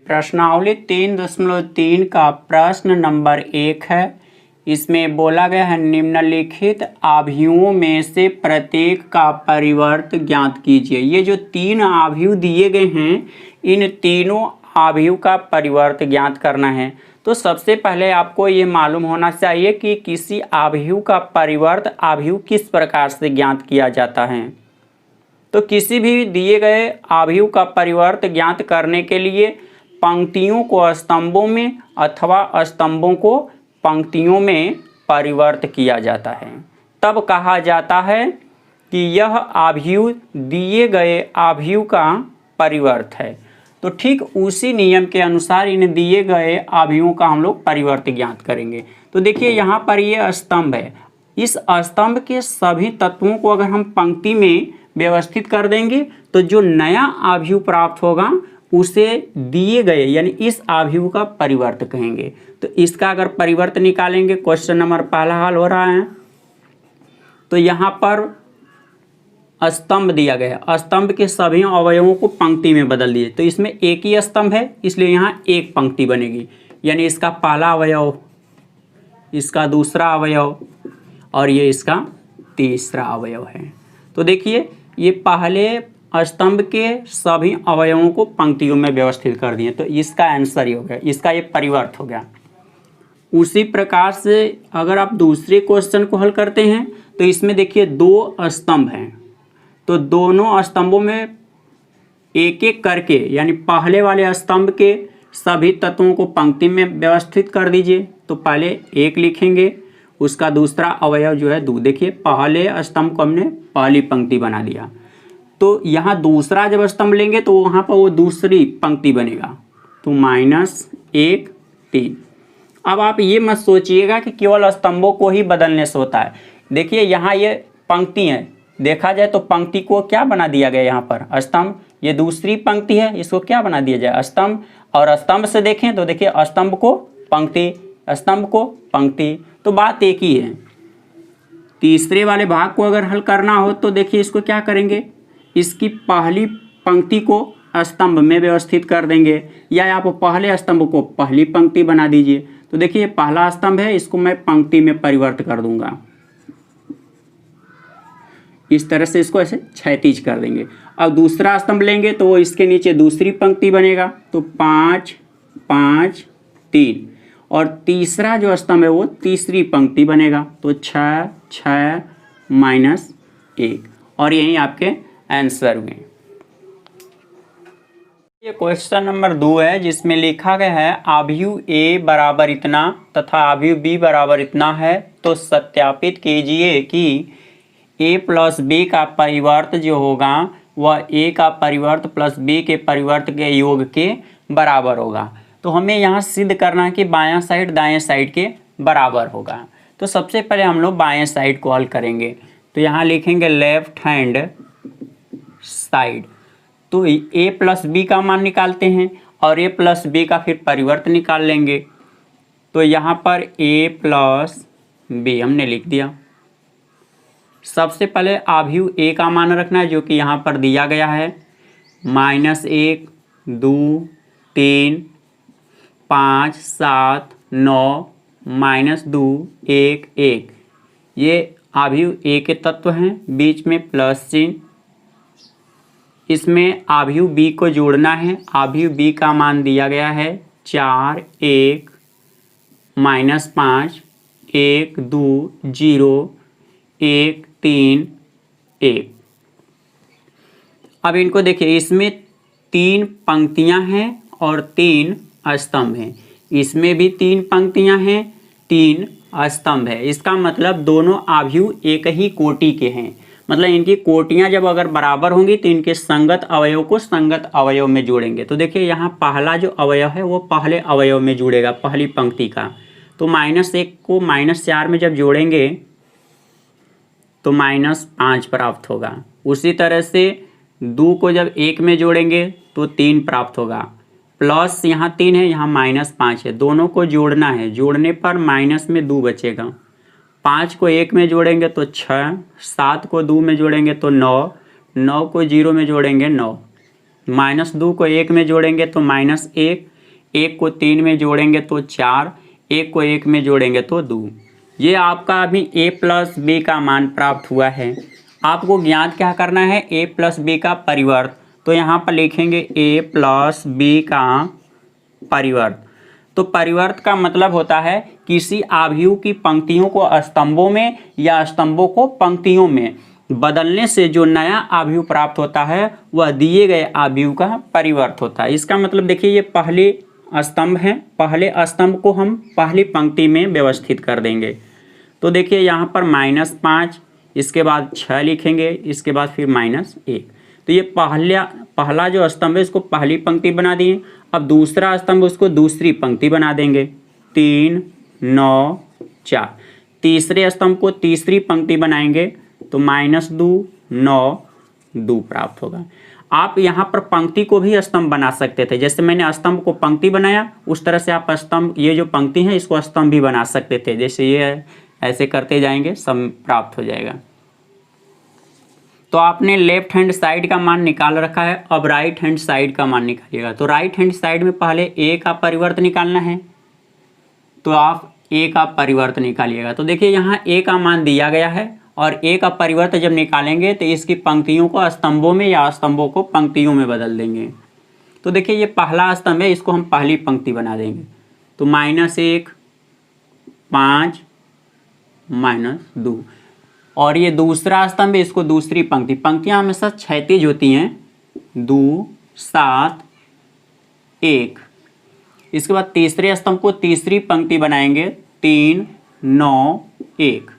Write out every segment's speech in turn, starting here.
प्रश्नावली 3.3 का प्रश्न नंबर 1 है। इसमें बोला गया है निम्नलिखित आव्यूहों में से प्रत्येक का परिवर्त ज्ञात कीजिए। ये जो 3 आव्यूह दिए गए हैं, इन तीनों आव्यूह का परिवर्त ज्ञात करना है। तो सबसे पहले आपको ये मालूम होना चाहिए कि किसी आव्यूह का परिवर्त आव्यूह किस प्रकार से ज्ञात किया जाता है। तो किसी भी दिए गए आव्यूह का परिवर्त ज्ञात करने के लिए पंक्तियों को स्तंभों में अथवा स्तंभों को पंक्तियों में परिवर्त किया जाता है। तब कहा जाता है कि यह आव्यूह दिए गए आव्यूह का परिवर्त है। तो ठीक उसी नियम के अनुसार इन दिए गए आव्यूहों का हम लोग परिवर्त ज्ञात करेंगे। तो देखिए यहाँ पर ये स्तंभ है। इस स्तंभ के सभी तत्वों को अगर हम पंक्ति में व्यवस्थित कर देंगे तो जो नया आव्यूह प्राप्त होगा उसे दिए गए यानी इस आव्यूह का परिवर्त कहेंगे। तो इसका अगर परिवर्त निकालेंगे, क्वेश्चन नंबर पहला हल हो रहा है। तो यहाँ पर स्तंभ दिया गया, स्तंभ के सभी अवयवों को पंक्ति में बदल दिए। तो इसमें एक ही स्तंभ है, इसलिए यहाँ एक पंक्ति बनेगी। यानी इसका पहला अवयव, इसका दूसरा अवयव और ये इसका तीसरा अवयव है। तो देखिए ये पहले स्तंभ के सभी अवयवों को पंक्तियों में व्यवस्थित कर दिए। तो इसका आंसर ही हो गया, इसका ये परिवर्त हो गया। उसी प्रकार से अगर आप दूसरे क्वेश्चन को हल करते हैं तो इसमें देखिए 2 स्तंभ हैं। तो दोनों स्तंभों में एक एक करके यानी पहले वाले स्तंभ के सभी तत्वों को पंक्ति में व्यवस्थित कर दीजिए। तो पहले 1 लिखेंगे, उसका दूसरा अवयव जो है 2। देखिए पहले स्तंभ को हमने पहली पंक्ति बना दिया। तो यहाँ दूसरा जब स्तंभ लेंगे तो वहाँ पर वो दूसरी पंक्ति बनेगा। तो -1 3। अब आप ये मत सोचिएगा कि केवल स्तंभों को ही बदलने से होता है। देखिए यहाँ ये पंक्ति है, देखा जाए तो पंक्ति को क्या बना दिया गया यहाँ पर स्तंभ। ये दूसरी पंक्ति है, इसको क्या बना दिया जाए स्तंभ। और स्तंभ से देखें तो देखिए स्तंभ को पंक्ति, स्तंभ को पंक्ति। तो बात एक ही है। तीसरे वाले भाग को अगर हल करना हो तो देखिए इसको क्या करेंगे, इसकी पहली पंक्ति को स्तंभ में व्यवस्थित कर देंगे या आप पहले स्तंभ को पहली पंक्ति बना दीजिए। तो देखिए पहला स्तंभ है, इसको मैं पंक्ति में परिवर्त कर दूंगा। इस तरह से इसको ऐसे क्षैतिज कर देंगे। अब दूसरा स्तंभ लेंगे तो वो इसके नीचे दूसरी पंक्ति बनेगा। तो 5 5 3। और तीसरा जो स्तंभ है वो तीसरी पंक्ति बनेगा। तो 6 6 -1। और यही आपके आंसर हुए। ये क्वेश्चन नंबर 2 है जिसमें लिखा गया है आव्यूह A बराबर इतना तथा आव्यूह B बराबर इतना है। तो सत्यापित कीजिए कि A + B का परिवर्त जो होगा वह A का परिवर्त प्लस B के परिवर्त के योग के बराबर होगा। तो हमें यहाँ सिद्ध करना है कि बायां साइड दाएं साइड के बराबर होगा। तो सबसे पहले हम लोग बाएं साइड को हल करेंगे। तो यहाँ लिखेंगे लेफ्ट हैंड साइड। तो A + B का मान निकालते हैं और A + B का फिर परिवर्त निकाल लेंगे। तो यहाँ पर A + B हमने लिख दिया। सबसे पहले आव्यूह A का मान रखना है जो कि यहाँ पर दिया गया है। -1 2 3 5 7 9 -2 1 1। ये आव्यूह A के तत्व हैं, बीच में प्लस चिन्ह। इसमें आव्यूह B को जोड़ना है। आव्यूह B का मान दिया गया है 4 1 -5 1 2 0 1 3 1। अब इनको देखिए, इसमें 3 पंक्तियां हैं और 3 स्तंभ हैं। इसमें भी 3 पंक्तियां हैं, 3 स्तंभ है। इसका मतलब दोनों आव्यूह एक ही कोटि के हैं। मतलब इनकी कोटियां जब अगर बराबर होंगी तो इनके संगत अवयव को संगत अवयव में जोड़ेंगे। तो देखिए यहाँ पहला जो अवयव है वो पहले अवयव में जुड़ेगा, पहली पंक्ति का। तो -1 को -4 में जब जोड़ेंगे तो -5 प्राप्त होगा। उसी तरह से 2 को जब 1 में जोड़ेंगे तो 3 प्राप्त होगा। प्लस यहाँ 3 है, यहाँ -5 है। दोनों को जोड़ना है, जोड़ने पर माइनस में 2 बचेगा। 5 को 1 में जोड़ेंगे तो 6, 7 को 2 में जोड़ेंगे तो 9, 9 को 0 में जोड़ेंगे 9, -2 को 1 में जोड़ेंगे तो -1, एक को 3 में जोड़ेंगे तो 4, एक को 1 में जोड़ेंगे तो 2। ये आपका अभी a प्लस बी का मान प्राप्त हुआ है। आपको ज्ञात क्या करना है, a प्लस बी का परिवर्त। तो यहाँ पर लिखेंगे a प्लस बी का परिवर्त। तो परिवर्त का मतलब होता है किसी आव्यूह की पंक्तियों को स्तंभों में या स्तंभों को पंक्तियों में बदलने से जो नया आव्यूह प्राप्त होता है वह दिए गए आव्यूह का परिवर्त होता है। इसका मतलब देखिए, ये पहले स्तंभ है, पहले स्तंभ को हम पहली पंक्ति में व्यवस्थित कर देंगे। तो देखिए यहाँ पर -5, इसके बाद 6 लिखेंगे, इसके बाद फिर -1। तो ये पहला जो स्तंभ है इसको पहली पंक्ति बना दिए। अब दूसरा स्तंभ उसको दूसरी पंक्ति बना देंगे, 3 9 4। तीसरे स्तंभ को तीसरी पंक्ति बनाएंगे तो -2 9 2 प्राप्त होगा। आप यहाँ पर पंक्ति को भी स्तंभ बना सकते थे, जैसे मैंने स्तंभ को पंक्ति बनाया उस तरह से आप स्तंभ, ये जो पंक्ति है इसको स्तंभ भी बना सकते थे। जैसे ये ऐसे करते जाएंगे सब प्राप्त हो जाएगा। तो आपने लेफ्ट हैंड साइड का मान निकाल रखा है, अब राइट हैंड साइड का मान निकालिएगा। तो राइट हैंड साइड में पहले a का परिवर्त निकालना है, तो आप a का परिवर्त निकालिएगा। तो देखिए यहाँ a का मान दिया गया है और a का परिवर्त जब निकालेंगे तो इसकी पंक्तियों को स्तंभों में या स्तंभों को पंक्तियों में बदल देंगे। तो देखिए ये पहला स्तंभ है, इसको हम पहली पंक्ति बना देंगे। तो -1 5 -2। और ये दूसरा स्तंभ है, इसको दूसरी पंक्ति, पंक्तियां हमेशा क्षैतिज होती हैं, 2 7 1। इसके बाद तीसरे स्तंभ को तीसरी पंक्ति बनाएंगे, 3 9 1।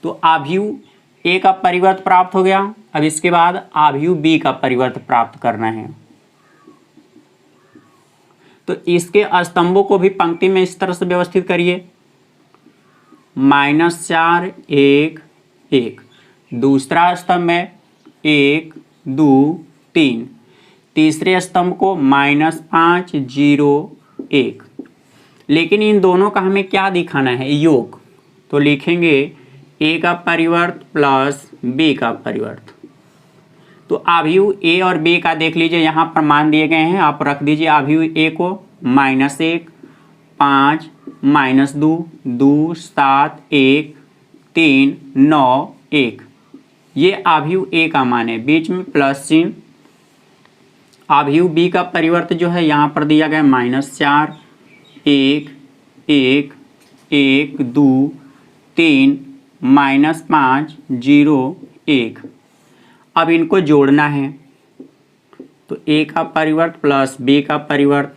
तो आव्यूह ए का परिवर्त प्राप्त हो गया। अब इसके बाद आव्यूह बी का परिवर्त प्राप्त करना है। तो इसके स्तंभों को भी पंक्ति में इस तरह से व्यवस्थित करिए, -4 1 1। दूसरा स्तंभ है 1 2 3। तीसरे स्तंभ को -5 0 1। लेकिन इन दोनों का हमें क्या दिखाना है, योग। तो लिखेंगे a का परिवर्त प्लस b का परिवर्त। तो आव्यूह a और b का देख लीजिए, यहाँ पर मान दिए गए हैं, आप रख दीजिए आव्यूह a को -1 5 -2 2 7 1 3 9 1। ये आव्यूह a का मान है, बीच में प्लस चिन्ह। आव्यूह b का परिवर्त जो है यहाँ पर दिया गया -4 1 1 1 2 3 -5 0 1। अब इनको जोड़ना है, तो a का परिवर्त प्लस b का परिवर्त।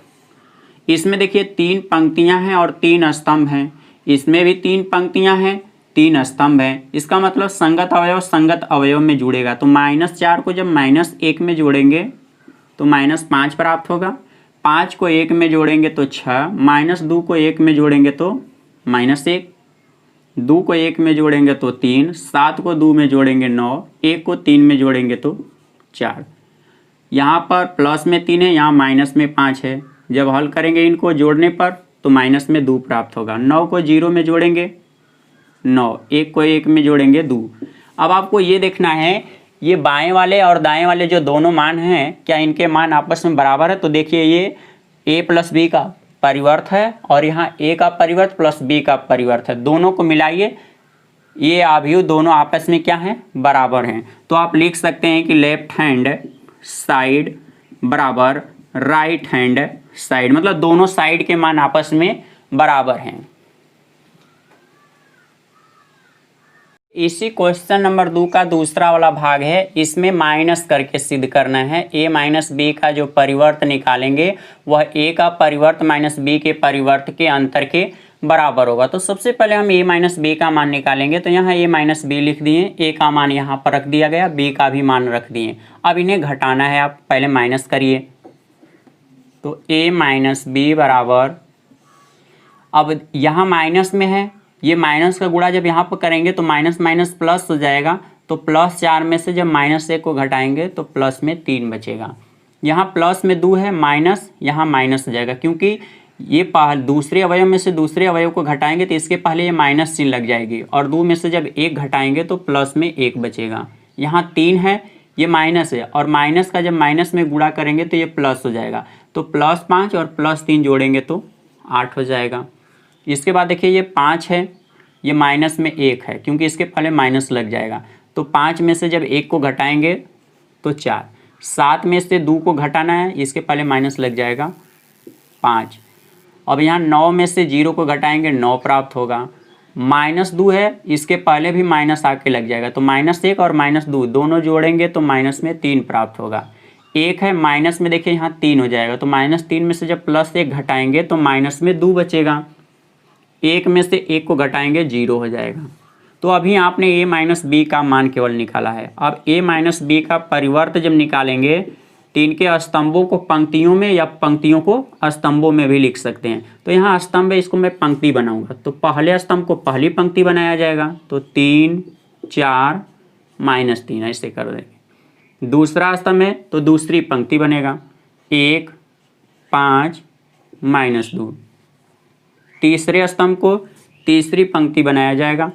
इसमें देखिए 3 पंक्तियां हैं और 3 स्तंभ हैं, इसमें भी 3 पंक्तियां हैं 3 स्तंभ हैं। इसका मतलब संगत अवयव में जुड़ेगा। तो -4 को जब -1 में जोड़ेंगे तो -5 प्राप्त होगा, 5 को 1 में जोड़ेंगे तो 6, -2 को 1 में जोड़ेंगे तो -1, 2 को 1 में जोड़ेंगे तो 3, 7 को 2 में जोड़ेंगे 9, 1 को 3 में जोड़ेंगे तो 4। यहाँ पर प्लस में 3 है, यहाँ माइनस में 5 है। जब हल करेंगे इनको जोड़ने पर तो माइनस में 2 प्राप्त होगा। 9 को 0 में जोड़ेंगे 9, 1 को 1 में जोड़ेंगे 2। अब आपको ये देखना है ये बाएं वाले और दाएं वाले जो दोनों मान हैं क्या इनके मान आपस में बराबर है। तो देखिए ये a प्लस बी का परिवर्त है और यहाँ a का परिवर्त प्लस b का परिवर्त है, दोनों को मिलाइए, ये आव्यूह दोनों आपस में क्या हैं, बराबर हैं। तो आप लिख सकते हैं कि लेफ्ट हैंड साइड बराबर राइट हैंड साइड, मतलब दोनों साइड के मान आपस में बराबर हैं। इसी क्वेश्चन नंबर 2 का दूसरा वाला भाग है, इसमें माइनस करके सिद्ध करना है। a माइनस बी का जो परिवर्त निकालेंगे वह a का परिवर्त माइनस b के परिवर्त के अंतर के बराबर होगा। तो सबसे पहले हम a माइनस बी का मान निकालेंगे। तो यहाँ a माइनस बी लिख दिए, a का मान यहाँ पर रख दिया गया, b का भी मान रख दिए। अब इन्हें घटाना है, आप पहले माइनस करिए। तो a माइनस बी बराबर, अब यहाँ माइनस में है, ये माइनस का गुणा जब यहाँ पर करेंगे तो माइनस माइनस प्लस हो जाएगा। तो +4 में से जब -1 को घटाएंगे तो प्लस में 3 बचेगा। यहाँ प्लस में 2 है, माइनस यहाँ माइनस हो जाएगा, क्योंकि ये दूसरे अवयव में से दूसरे अवयव को घटाएंगे तो इसके पहले ये माइनस चिन्ह लग जाएगी, और 2 में से जब 1 घटाएंगे तो प्लस में 1 बचेगा। यहाँ 3 है, ये माइनस है, और माइनस का जब माइनस में गुणा करेंगे तो ये प्लस हो जाएगा। तो +5 और +3 जोड़ेंगे तो 8 हो जाएगा। इसके बाद देखिए ये 5 है, ये माइनस में 1 है क्योंकि इसके पहले माइनस लग जाएगा, तो 5 में से जब 1 को घटाएंगे तो 4। 7 में से 2 को घटाना है, इसके पहले माइनस लग जाएगा 5। अब यहाँ 9 में से 0 को घटाएंगे 9 प्राप्त होगा। -2 है, इसके पहले भी माइनस आके लग जाएगा, तो -1 और -2 दोनों जोड़ेंगे तो माइनस में 3 प्राप्त होगा। 1 है, माइनस में देखिए यहाँ 3 हो जाएगा, तो -3 में से जब +1 घटाएंगे तो माइनस में 2 बचेगा। 1 में से 1 को घटाएंगे 0 हो जाएगा। तो अभी आपने a माइनस बी का मान केवल निकाला है। अब a माइनस बी का परिवर्त जब निकालेंगे तो इनके स्तंभों को पंक्तियों में या पंक्तियों को स्तंभों में भी लिख सकते हैं। तो यहाँ स्तंभ है, इसको मैं पंक्ति बनाऊंगा, तो पहले स्तंभ को पहली पंक्ति बनाया जाएगा, तो 3 4 -3 ऐसे कर देंगे। दूसरा स्तंभ है तो दूसरी पंक्ति बनेगा 1 5 -2। तीसरे स्तंभ को तीसरी पंक्ति बनाया जाएगा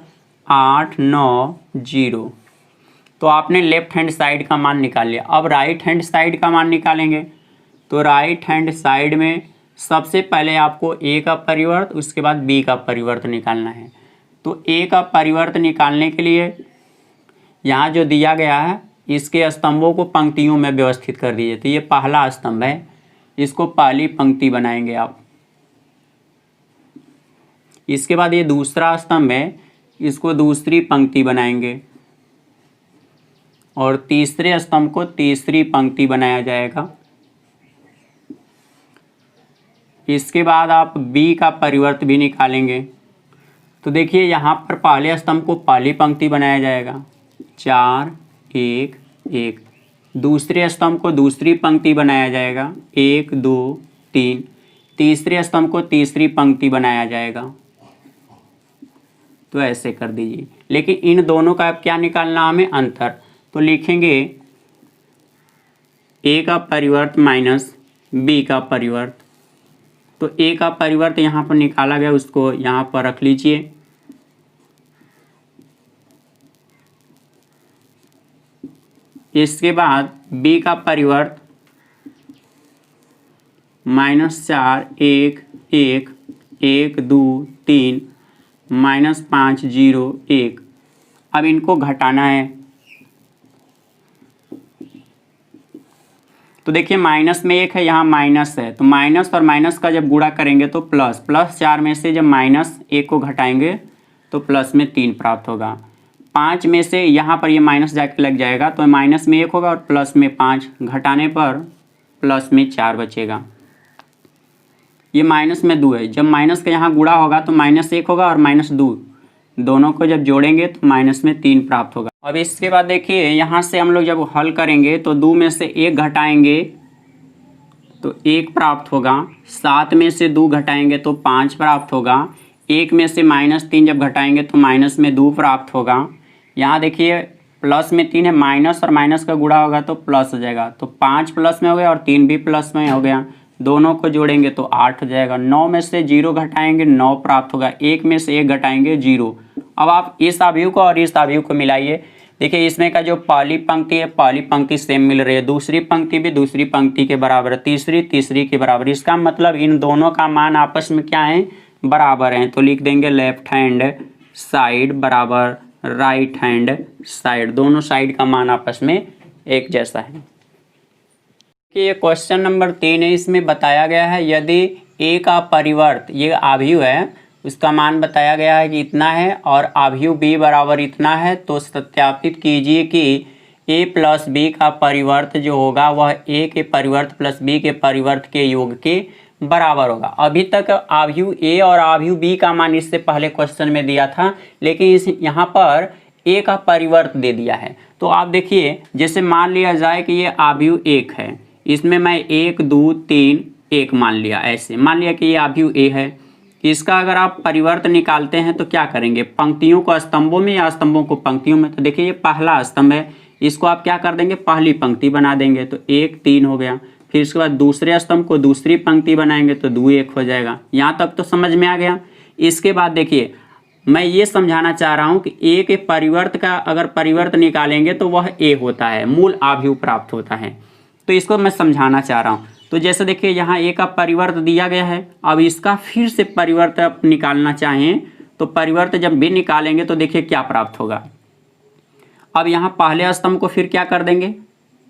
8 9 0। तो आपने लेफ्ट हैंड साइड का मान निकाल लिया। अब राइट हैंड साइड का मान निकालेंगे, तो राइट हैंड साइड में सबसे पहले आपको a का परिवर्त, उसके बाद b का परिवर्त निकालना है। तो a का परिवर्त निकालने के लिए यहाँ जो दिया गया है इसके स्तंभों को पंक्तियों में व्यवस्थित कर दीजिए। तो ये पहला स्तंभ है, इसको पहली पंक्ति बनाएंगे आप। इसके बाद ये दूसरा स्तंभ है, इसको दूसरी पंक्ति बनाएंगे, और तीसरे स्तंभ को तीसरी पंक्ति बनाया जाएगा। इसके बाद आप b का परिवर्त भी निकालेंगे, तो देखिए यहाँ पर पहले स्तंभ को पहली पंक्ति बनाया जाएगा 4 1 1। दूसरे स्तंभ को दूसरी पंक्ति बनाया जाएगा 1 2 3। तीसरे स्तंभ को तीसरी पंक्ति बनाया जाएगा। तो ऐसे कर दीजिए, लेकिन इन दोनों का अब क्या निकालना हमें, अंतर। तो लिखेंगे a का परिवर्त माइनस b का परिवर्त। तो a का परिवर्त यहाँ पर निकाला गया, उसको यहाँ पर रख लीजिए। इसके बाद b का परिवर्त -4 1 1 1 2 3 -5 0 1। अब इनको घटाना है, तो देखिए माइनस में 1 है, यहाँ माइनस है, तो माइनस और माइनस का जब गुणा करेंगे तो प्लस। +4 में से जब -1 को घटाएंगे तो प्लस में 3 प्राप्त होगा। 5 में से यहाँ पर ये माइनस जाके लग जाएगा, तो माइनस में 1 होगा और प्लस में 5, घटाने पर प्लस में 4 बचेगा। ये माइनस में 2 है, जब माइनस का यहाँ गुणा होगा तो -1 होगा और -2, दोनों को जब जोड़ेंगे तो माइनस में 3 प्राप्त होगा। अब इसके बाद देखिए यहाँ से हम लोग जब हल करेंगे तो 2 में से 1 घटाएंगे तो 1 प्राप्त होगा। 7 में से 2 घटाएंगे तो 5 प्राप्त होगा। 1 में से -3 जब घटाएंगे तो माइनस में 2 प्राप्त होगा। यहाँ देखिए प्लस में 3 है, माइनस और माइनस का गुणा होगा तो प्लस हो जाएगा, तो 5 प्लस में हो गया और 3 भी प्लस में हो गया, दोनों को जोड़ेंगे तो 8 हो जाएगा। 9 में से 0 घटाएंगे 9 प्राप्त होगा। 1 में से 1 घटाएंगे 0। अब आप इस अवयव को और इस अवयव को मिलाइए। देखिए इसमें का जो पहली पंक्ति है, पहली पंक्ति सेम मिल रही है, दूसरी पंक्ति भी दूसरी पंक्ति के बराबर है, तीसरी तीसरी के बराबर। इसका मतलब इन दोनों का मान आपस में क्या है, बराबर हैं। तो लिख देंगे लेफ्ट हैंड साइड बराबर राइट हैंड साइड, दोनों साइड का मान आपस में एक जैसा है। कि ये क्वेश्चन नंबर 3 है, इसमें बताया गया है यदि a का परिवर्त, ये अवयव है, उसका मान बताया गया है कि इतना है और अवयव b बराबर इतना है, तो सत्यापित कीजिए कि a प्लस b का परिवर्त जो होगा वह a के परिवर्त प्लस b के परिवर्त के योग के बराबर होगा। अभी तक अवयव a और अवयव b का मान इससे पहले क्वेश्चन में दिया था, लेकिन इस यहाँ पर a का परिवर्त दे दिया है। तो आप देखिए, जैसे मान लिया जाए कि ये अवयव 1 है, इसमें मैं 1 2 3 1 मान लिया, ऐसे मान लिया कि ये अवयव a है। इसका अगर आप परिवर्त निकालते हैं तो क्या करेंगे, पंक्तियों को स्तंभों में या स्तंभों को पंक्तियों में। तो देखिए ये पहला स्तंभ है, इसको आप क्या कर देंगे, पहली पंक्ति बना देंगे, तो 1 3 हो गया। फिर इसके बाद दूसरे स्तंभ को दूसरी पंक्ति बनाएंगे तो 2 1 हो जाएगा। यहाँ तक तो समझ में आ गया। इसके बाद देखिए मैं ये समझाना चाह रहा हूँ कि a के परिवर्त का अगर परिवर्त निकालेंगे तो वह a होता है, मूल अवयव प्राप्त होता है। तो इसको मैं समझाना चाह रहा हूँ। तो जैसे देखिए यहाँ ए का परिवर्त दिया गया है, अब इसका फिर से परिवर्त आप निकालना चाहें तो परिवर्त जब भी निकालेंगे तो देखिए क्या प्राप्त होगा। अब यहाँ पहले स्तंभ को फिर क्या कर देंगे,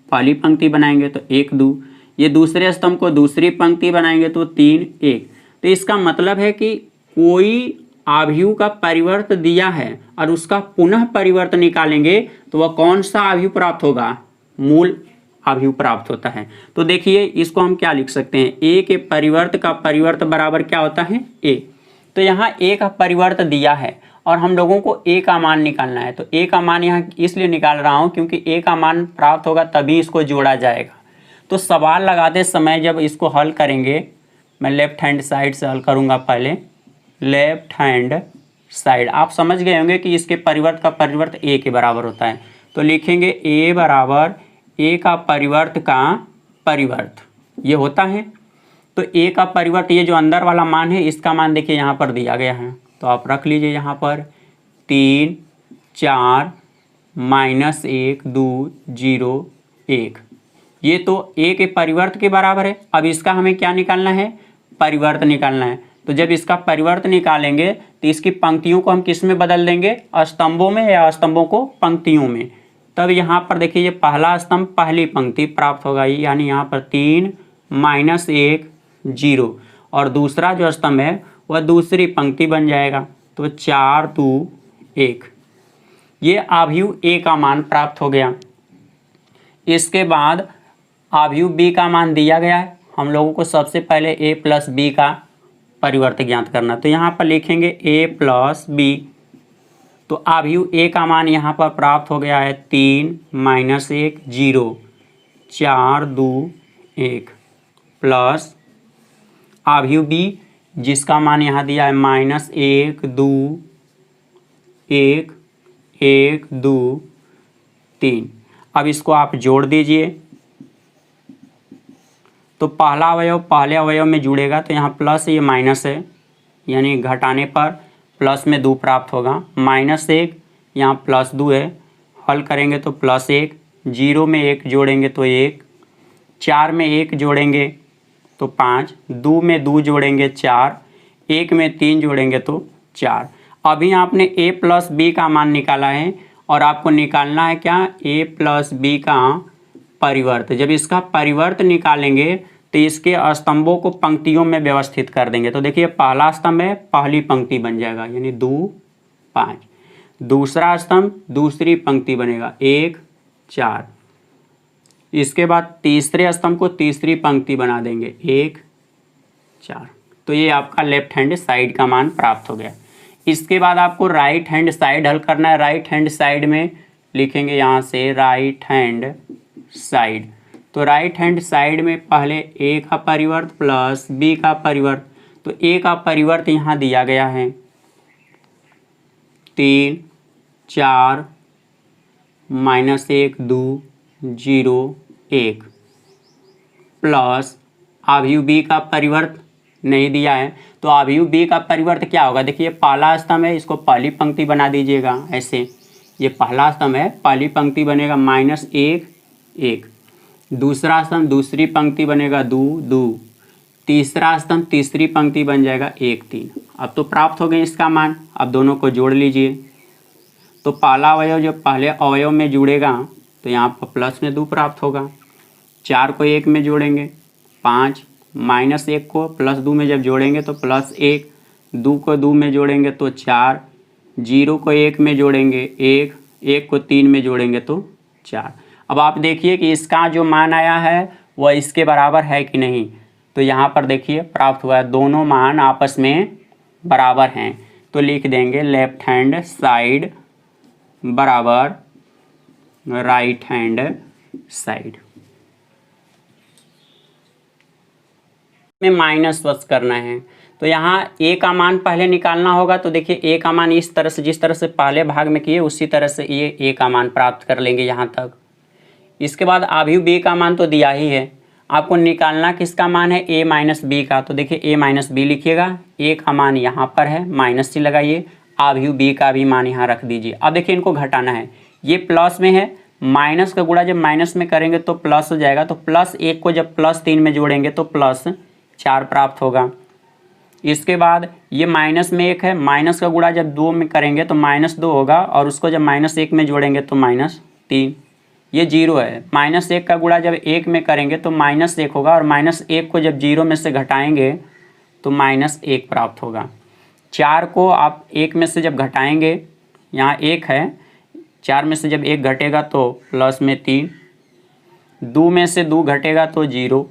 पहली पंक्ति बनाएंगे तो 1 2, ये दूसरे स्तंभ को दूसरी पंक्ति बनाएंगे तो 3 1। तो इसका मतलब है कि कोई आव्यूह का परिवर्त दिया है और उसका पुनः परिवर्त निकालेंगे तो वह कौन सा आव्यूह प्राप्त होगा, मूल आव्यूह प्राप्त होता है। तो देखिए इसको हम क्या लिख सकते हैं, ए के परिवर्त का परिवर्त बराबर क्या होता है, ए। तो यहाँ ए का परिवर्त दिया है और हम लोगों को ए का मान निकालना है। तो ए का मान यहाँ इसलिए निकाल रहा हूँ क्योंकि ए का मान प्राप्त होगा तभी इसको जोड़ा जाएगा। तो सवाल लगाते समय जब इसको हल करेंगे, मैं लेफ्ट हैंड साइड से हल करूँगा पहले, लेफ्ट हैंड साइड। आप समझ गए होंगे कि इसके परिवर्त का परिवर्त ए के बराबर होता है। तो लिखेंगे ए बराबर ए का परिवर्त का परिवर्त, ये होता है। तो ए का परिवर्त, ये जो अंदर वाला मान है इसका मान देखिए यहाँ पर दिया गया है, तो आप रख लीजिए यहाँ पर 3 4 -1 2 0 1। ये तो ए के परिवर्त के बराबर है। अब इसका हमें क्या निकालना है, परिवर्त निकालना है। तो जब इसका परिवर्त निकालेंगे तो इसकी पंक्तियों को हम किस में बदल देंगे, स्तंभों में, या स्तंभों को पंक्तियों में। तब यहाँ पर देखिए ये पहला स्तंभ पहली पंक्ति प्राप्त होगा, यानी यहाँ पर 3 -1 0, और दूसरा जो स्तंभ है वह दूसरी पंक्ति बन जाएगा, तो 4 2 1। ये आव्यूह ए का मान प्राप्त हो गया। इसके बाद आव्यूह बी का मान दिया गया है, हम लोगों को सबसे पहले ए प्लस बी का परिवर्त ज्ञात करना। तो यहाँ पर लिखेंगे ए प्लस बी। तो आव्यूह ए का मान यहाँ पर प्राप्त हो गया है 3 -1 0 4 2 1, प्लस आव्यूह बी जिसका मान यहाँ दिया है -1 2 1 1 2 3। अब इसको आप जोड़ दीजिए तो पहला अवयव पहले अवयव में जुड़ेगा, तो यहाँ प्लस ये माइनस है, यानी घटाने पर प्लस में 2 प्राप्त होगा। -1 यहाँ +2 है, हल करेंगे तो +1, 0 में 1 जोड़ेंगे तो 1, 4 में 1 जोड़ेंगे तो 5, 2 में 2 जोड़ेंगे 4, 1 में 3 जोड़ेंगे तो 4। अभी आपने a प्लस बी का मान निकाला है और आपको निकालना है क्या, a प्लस बी का परिवर्त। जब इसका परिवर्त निकालेंगे तो इसके स्तंभों को पंक्तियों में व्यवस्थित कर देंगे। तो देखिए पहला स्तंभ है, पहली पंक्ति बन जाएगा, यानी 2 5। दूसरा स्तंभ दूसरी पंक्ति बनेगा 1 4। इसके बाद तीसरे स्तंभ को तीसरी पंक्ति बना देंगे 1 4। तो ये आपका लेफ्ट हैंड साइड का मान प्राप्त हो गया। इसके बाद आपको राइट हैंड साइड हल करना है। राइट हैंड साइड में लिखेंगे यहाँ से राइट हैंड साइड। तो राइट हैंड साइड में पहले ए का परिवर्त प्लस बी का परिवर्त। तो ए का परिवर्त यहाँ दिया गया है 3 4 -1 2 0 1, प्लस आव्यूह बी का परिवर्त नहीं दिया है, तो आव्यूह बी का परिवर्त क्या होगा, देखिए पहला स्तंभ है, इसको पहली पंक्ति बना दीजिएगा ऐसे। ये पहला स्तंभ है, पहली पंक्ति बनेगा -1 1, दूसरा स्तंभ दूसरी पंक्ति बनेगा 2 2, तीसरा स्तंभ तीसरी पंक्ति बन जाएगा 1 3। अब तो प्राप्त हो गए इसका मान। अब दोनों को जोड़ लीजिए। तो पहला अवयव जो पहले अवयव में जुड़ेगा तो यहाँ पर प्लस में 2 प्राप्त होगा। 4 को 1 में जोड़ेंगे 5, -1 को +2 में जब जोड़ेंगे तो +1, 2 को 2 में जोड़ेंगे तो 4, 0 को 1 में जोड़ेंगे 1, 1 को 3 में जोड़ेंगे तो 4। अब आप देखिए कि इसका जो मान आया है वह इसके बराबर है कि नहीं। तो यहाँ पर देखिए प्राप्त हुआ है, दोनों मान आपस में बराबर हैं। तो लिख देंगे लेफ्ट हैंड साइड बराबर राइट हैंड साइड। में माइनस वश करना है तो यहाँ a का मान पहले निकालना होगा। तो देखिए a का मान इस तरह से, जिस तरह से पहले भाग में किए उसी तरह से ये a का मान प्राप्त कर लेंगे यहाँ तक। इसके बाद आव्यूह b का मान तो दिया ही है, आपको निकालना किसका मान है, a माइनस बी का। तो देखिए a माइनस बी लिखिएगा, a का मान यहाँ पर है, माइनस से लगाइए, आव्यूह b का भी मान यहाँ रख दीजिए। अब देखिए इनको घटाना है, ये प्लस में है माइनस का गुणा जब माइनस में करेंगे तो प्लस हो जाएगा, तो +1 को जब +3 में जोड़ेंगे तो +4 प्राप्त होगा। इसके बाद ये माइनस में 1 है, माइनस का गुणा जब 2 में करेंगे तो -2 होगा, और उसको जब -1 में जोड़ेंगे तो -3। ये 0 है। -1 का गुणा जब 1 में करेंगे तो -1 होगा, और -1 को जब 0 में से घटाएंगे तो -1 प्राप्त होगा। 4 को आप 1 में से जब घटाएंगे, यहाँ 1 है, 4 में से जब 1 घटेगा तो +3, 2 में से 2 घटेगा तो 0,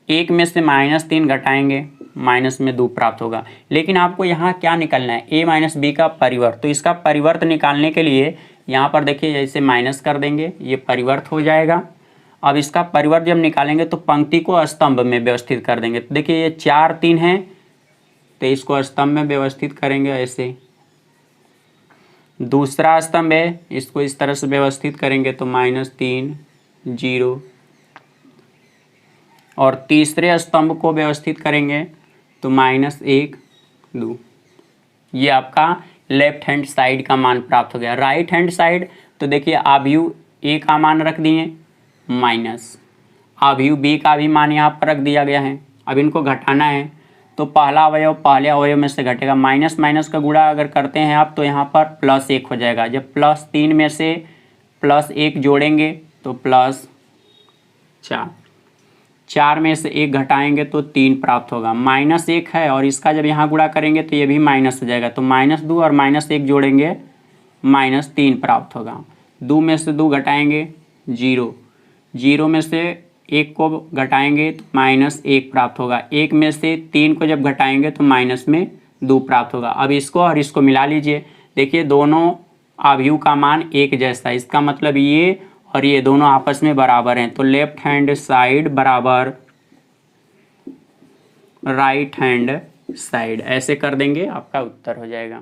1 में से -3 घटाएंगे, -2 प्राप्त होगा। लेकिन आपको यहाँ क्या निकालना है, a माइनस बी का परिवर्त। तो इसका परिवर्त निकालने के लिए यहाँ पर देखिए जैसे माइनस कर देंगे, ये परिवर्त हो जाएगा। अब इसका परिवर्त जब निकालेंगे तो पंक्ति को स्तंभ में व्यवस्थित कर देंगे। तो देखिए ये 4 3 है, तो इसको स्तंभ में व्यवस्थित करेंगे ऐसे। दूसरा स्तंभ है, इसको इस तरह से व्यवस्थित करेंगे तो -3 0, और तीसरे स्तंभ को व्यवस्थित करेंगे तो -1 2। ये आपका लेफ्ट हैंड साइड का मान प्राप्त हो गया। राइट हैंड साइड तो देखिए आव्यूह ए का मान रख दिए माइनस, आव्यूह बी का भी मान यहाँ पर रख दिया गया है। अब इनको घटाना है तो पहला अवयव पहले अवयव में से घटेगा। माइनस माइनस का गुणा अगर करते हैं आप तो यहाँ पर +1 हो जाएगा। जब +3 में से +1 जोड़ेंगे तो +4, 4 में से 1 घटाएंगे तो 3 प्राप्त होगा। -1 है, और इसका जब यहाँ गुणा करेंगे तो ये भी माइनस हो जाएगा, तो -2 और -1 जोड़ेंगे -3 प्राप्त होगा। 2 में से 2 घटाएंगे 0, 0 में से 1 को घटाएंगे तो -1 प्राप्त होगा। 1 में से 3 को जब घटाएंगे तो -2 प्राप्त होगा। अब इसको और इसको मिला लीजिए, देखिए दोनों अवयव का मान एक जैसा है, इसका मतलब ये और ये दोनों आपस में बराबर हैं। तो लेफ्ट हैंड साइड बराबर राइट हैंड साइड, ऐसे कर देंगे, आपका उत्तर हो जाएगा।